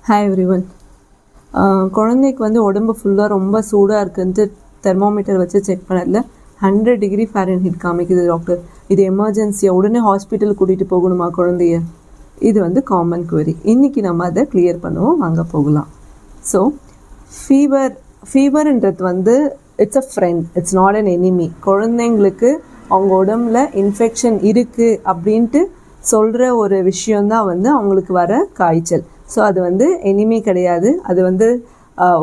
Hi everyone. குழந்தைக்கு வந்து உடம்பு ஃபுல்லாக ரொம்ப சூடாக இருக்குன்ட்டு தெர்மோமீட்டர் வச்சு செக் பண்ணதில் 100 டிகிரி ஃபாரன்ஹீட் காமிக்குது டாக்டர். இது எமர்ஜென்சியாக உடனே ஹாஸ்பிட்டல் கூட்டிகிட்டு போகணுமா குழந்தைய? இது வந்து காமன் குவரி. இன்றைக்கி நம்ம அதை கிளியர் பண்ணுவோம், வாங்க போகலாம். ஸோ ஃபீவர்ன்றது வந்து it's a friend, it's not an enemy. குழந்தைங்களுக்கு அவங்க உடம்புல இன்ஃபெக்ஷன் இருக்குது அப்படின்ட்டு சொல்கிற ஒரு விஷயந்தான் வந்து அவங்களுக்கு வர காய்ச்சல். ஸோ அது வந்து எனிமி கிடையாது. அது வந்து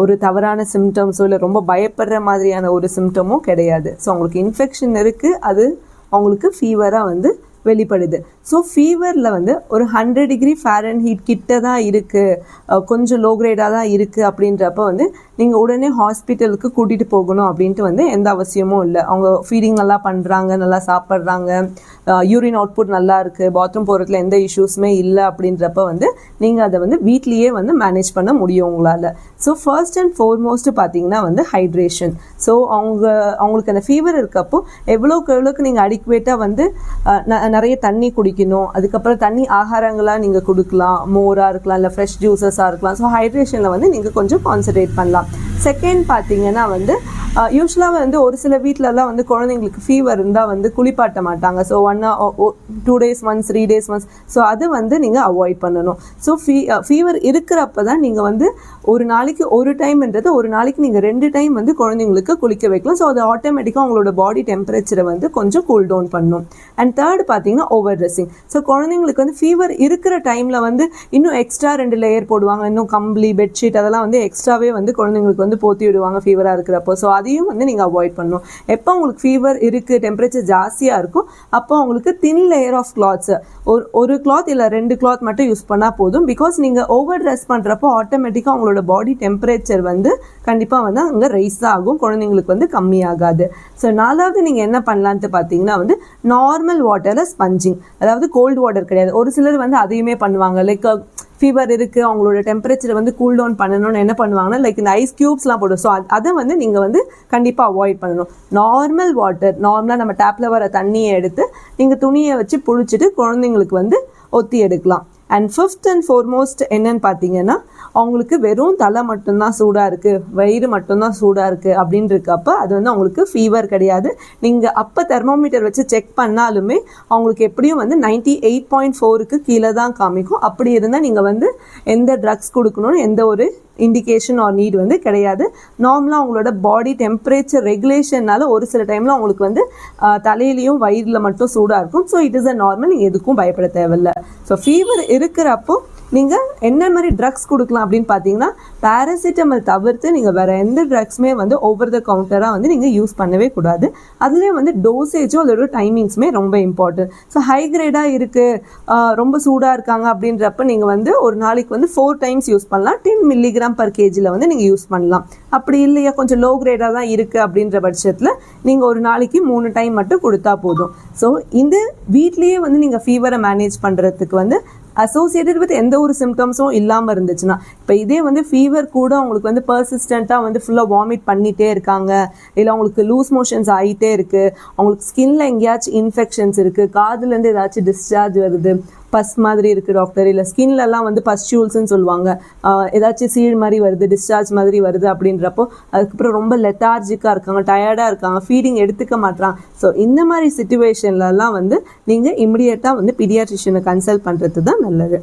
ஒரு தவறான சிம்டம்ஸோ இல்லை ரொம்ப பயப்படுற மாதிரியான ஒரு சிம்டமோ கிடையாது. ஸோ அவங்களுக்கு இன்ஃபெக்ஷன் இருக்குது, அது அவங்களுக்கு ஃபீவராக வந்து வெளிப்படுது. ஸோ ஃபீவரில் வந்து ஒரு 100 டிகிரி ஃபாரன்ஹீட் கிட்ட தான் இருக்குது, கொஞ்சம் லோ கிரேடாக தான் இருக்குது அப்படின்றப்ப வந்து நீங்கள் உடனே ஹாஸ்பிட்டலுக்கு கூட்டிகிட்டு போகணும் அப்படின்ட்டு வந்து எந்த அவசியமும் இல்லை. அவங்க ஃபீடிங் நல்லா பண்ணுறாங்க, நல்லா சாப்பிட்றாங்க, யூரின் அவுட்புட் நல்லா இருக்குது, பாத்ரூம் போகிறதுல எந்த இஷ்யூஸுமே இல்லை அப்படின்றப்ப வந்து நீங்கள் அதை வந்து வீட்லேயே வந்து மேனேஜ் பண்ண முடியும் உங்களால். ஸோ ஃபர்ஸ்ட் அண்ட் ஃபோர்மோஸ்ட் பார்த்தீங்கன்னா வந்து ஹைட்ரேஷன். ஸோ அவங்களுக்கு அந்த ஃபீவர் இருக்கப்போ எவ்வளோக்கு நீங்கள் அடிக்குவேட்டாக வந்து நிறைய தண்ணி குடிக்கணும். அதுக்கப்புறம் தண்ணி ஆகாரங்களாக நீங்கள் கொடுக்கலாம், மோராக இருக்கலாம், இல்லை ஃப்ரெஷ் ஜூஸஸாக இருக்கலாம். ஸோ ஹைட்ரேஷனில் வந்து நீங்கள் கொஞ்சம் கான்சன்ட்ரேட் பண்ணலாம். செகண்ட் பார்த்தீங்கன்னா வந்து யூஸ்வலாக வந்து ஒரு சில வீட்டிலலாம் வந்து குழந்தைங்களுக்கு ஃபீவர் இருந்தால் வந்து குளிப்பாட்ட மாட்டாங்க. So 2 days once 3 days once. So அது வந்து நீங்கள் அவாய்ட் பண்ணணும். ஸோ ஃபீவர் இருக்கிறப்ப தான் நீங்கள் வந்து ஒரு நாளைக்கு ஒரு டைம்ன்றது ஒரு நாளைக்கு நீங்கள் 2 டைம் வந்து குழந்தைங்களுக்கு குளிக்க வைக்கலாம். ஸோ அது ஆட்டோமேட்டிக்காக அவங்களோட பாடி டெம்பரேச்சரை வந்து கொஞ்சம் கூல் டவுன் பண்ணும். அண்ட் தேர்ட் பார்த்தீங்கன்னா ஓவர் ட்ரெஸ்ஸிங். ஸோ குழந்தைங்களுக்கு வந்து ஃபீவர் இருக்கிற டைமில் வந்து இன்னும் எக்ஸ்ட்ரா 2 லேயர் போடுவாங்க, இன்னும் கம்பளி பெட்ஷீட் அதெல்லாம் வந்து எக்ஸ்ட்ராவே வந்து குழந்தைங்களுக்கு வந்து போற்றி விடுவாங்க ஃபீவராக இருக்கிறப்போ. ஸோ அதையும் வந்து நீங்கள் அவாய்ட் பண்ணணும். எப்போ உங்களுக்கு ஃபீவர் இருக்குது, டெம்பரேச்சர் ஜாஸ்தியாக இருக்கும், அப்போ உங்களுக்கு தின் லேயர் ஆஃப் கிளாத்ஸ், ஒரு கிளாத் இல்லை 2 கிளாத் மட்டும் யூஸ் பண்ணால் போதும். பிகாஸ் நீங்கள் ஓவர் ட்ரெஸ் பண்ணுறப்போ ஆட்டோமேட்டிக்காக அவங்களோட பாடி டெம்பரேச்சர் வந்து கண்டிப்பாக வந்து அங்கே ரைஸ் தான் ஆகும், குழந்தைங்களுக்கு வந்து கம்மியாகாது. ஸோ நாலாவது நீங்கள் என்ன பண்ணலான்ட்டு பார்த்தீங்கன்னா வந்து நார்மல் வாட்டரில் ஸ்பஞ்சிங், அதாவது கோல்டு வாட்டர் கிடையாது. ஒரு சிலர் வந்து அதையுமே பண்ணுவாங்க. லைக் ஃபீவர் இருக்குது, அவங்களோட டெம்பரேச்சரை வந்து கூல் டவுன் பண்ணணும்னு என்ன பண்ணுவாங்கன்னா லைக் இந்த ஐஸ் க்யூப்ஸ்லாம் போடும். ஸோ அதை வந்து நீங்கள் வந்து கண்டிப்பாக அவாய்ட் பண்ணணும். நார்மல் வாட்டர், நார்மலாக நம்ம டேப்பில் வர தண்ணியை எடுத்து நீங்கள் துணியை வச்சு புழிச்சிட்டு குழந்தைங்களுக்கு வந்து ஒத்தி எடுக்கலாம். அண்ட் ஃபிஃப்த் அண்ட் ஃபோர்மோஸ்ட் என்னன்னு பார்த்தீங்கன்னா அவங்களுக்கு வெறும் தலை மட்டும்தான் சூடாக இருக்குது, வயிறு மட்டும்தான் சூடாக இருக்குது அப்படின்னு இருக்கப்போ அது வந்து அவங்களுக்கு ஃபீவர் கிடையாது. நீங்கள் அப்போ தெர்மோமீட்டர் வச்சு செக் பண்ணாலுமே அவங்களுக்கு எப்படியும் வந்து 98.4க்கு கீழே தான் காமிக்கும். அப்படி இருந்தால் நீங்கள் வந்து எந்த ட்ரக்ஸ் கொடுக்கணும்னு எந்த ஒரு இண்டிகேஷன் ஆர் நீட் வந்து கிடையாது. நார்மலாக அவங்களோட பாடி டெம்பரேச்சர் ரெகுலேஷன்னால ஒரு சில டைமில் அவங்களுக்கு வந்து தலையிலையும் வயிறில் மட்டும் சூடாக இருக்கும். So it is a normal, நீங்கள் எதுக்கும் பயப்பட தேவையில்லை. ஸோ ஃபீவர் இருக்கிறப்போ நீங்கள் என்ன மாதிரி ட்ரக்ஸ் கொடுக்கலாம் அப்படின்னு பார்த்தீங்கன்னா பேராசிட்டமல் தவிர்த்து நீங்கள் வேறு எந்த ட்ரக்ஸுமே வந்து ஓவர் த கவுண்டராக வந்து நீங்கள் யூஸ் பண்ணவே கூடாது. அதுலேயே வந்து டோசேஜும் அதோட டைமிங்ஸுமே ரொம்ப இம்பார்ட்டன்ட். ஸோ ஹை கிரேடாக இருக்குது, ரொம்ப சூடாக இருக்காங்க அப்படின்றப்ப நீங்கள் வந்து ஒரு நாளைக்கு வந்து 4 times யூஸ் பண்ணலாம். 10 mg/kg வந்து நீங்கள் யூஸ் பண்ணலாம். அப்படி இல்லையா கொஞ்சம் லோ கிரேடாக தான் இருக்குது அப்படின்ற பட்சத்தில் நீங்கள் ஒரு நாளைக்கு 3 time மட்டும் கொடுத்தா போதும். ஸோ இந்த வீட்லேயே வந்து நீங்கள் ஃபீவரை மேனேஜ் பண்ணுறதுக்கு வந்து அசோசியேட்டட் வித் எந்த ஒரு சிம்டம்ஸும் இல்லாமல் இருந்துச்சுன்னா, இப்போ இதே வந்து ஃபீவர் கூட அவங்களுக்கு வந்து பர்சிஸ்டண்ட்டாக வந்து ஃபுல்லாக வாமிட் பண்ணிகிட்டே இருக்காங்க, இல்லை அவங்களுக்கு லூஸ் மோஷன்ஸ் ஆகிட்டே இருக்குது, அவங்களுக்கு ஸ்கின்ல எங்கேயாச்சும் இன்ஃபெக்ஷன்ஸ் இருக்குது, காதுலேருந்து ஏதாச்சும் டிஸ்சார்ஜ் வருது, பஸ் மாதிரி இருக்குது டாக்டர், இல்லை ஸ்கின்லலாம் வந்து பஸ்டியூல்ஸ்ன்னு சொல்லுவாங்க, ஏதாச்சும் சீழ் மாதிரி வருது, டிஸ்சார்ஜ் மாதிரி வருது அப்படின்றப்போ அதுக்கப்புறம் ரொம்ப லெத்தார்ஜிக்காக இருக்காங்க, டயர்டாக இருக்காங்க, ஃபீடிங் எடுத்துக்க மாட்டாங்க. ஸோ இந்த மாதிரி சிச்சுவேஷன்லலாம் வந்து நீங்கள் இமிடியேட்டாக வந்து பீடியாட்ரிஷியனை கன்சல்ட் பண்ணுறது தான் நல்லது.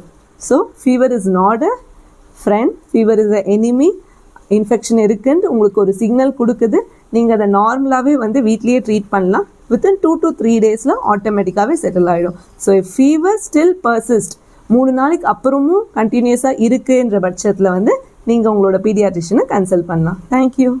So fever is not a friend, fever is a enemy. Infection இருக்குன்ட்டு உங்களுக்கு ஒரு சிக்னல் கொடுக்குது, நீங்கள் அதை நார்மலாகவே வந்து வீட்லேயே ட்ரீட் பண்ணலாம். வித்தின் 2 to 3 daysல ஆட்டோமேட்டிக்காகவே செட்டில் ஆகிடும். ஸோ ஃபீவர் ஸ்டில் பர்சிஸ்ட், 3 நாளைக்கு அப்புறமும் கண்டினியூஸாக இருக்குன்ற பட்சத்தில் வந்து நீங்கள் உங்களோட பீடியாட்ரிஷியனை கன்சல்ட் பண்ணலாம். தேங்க்யூ.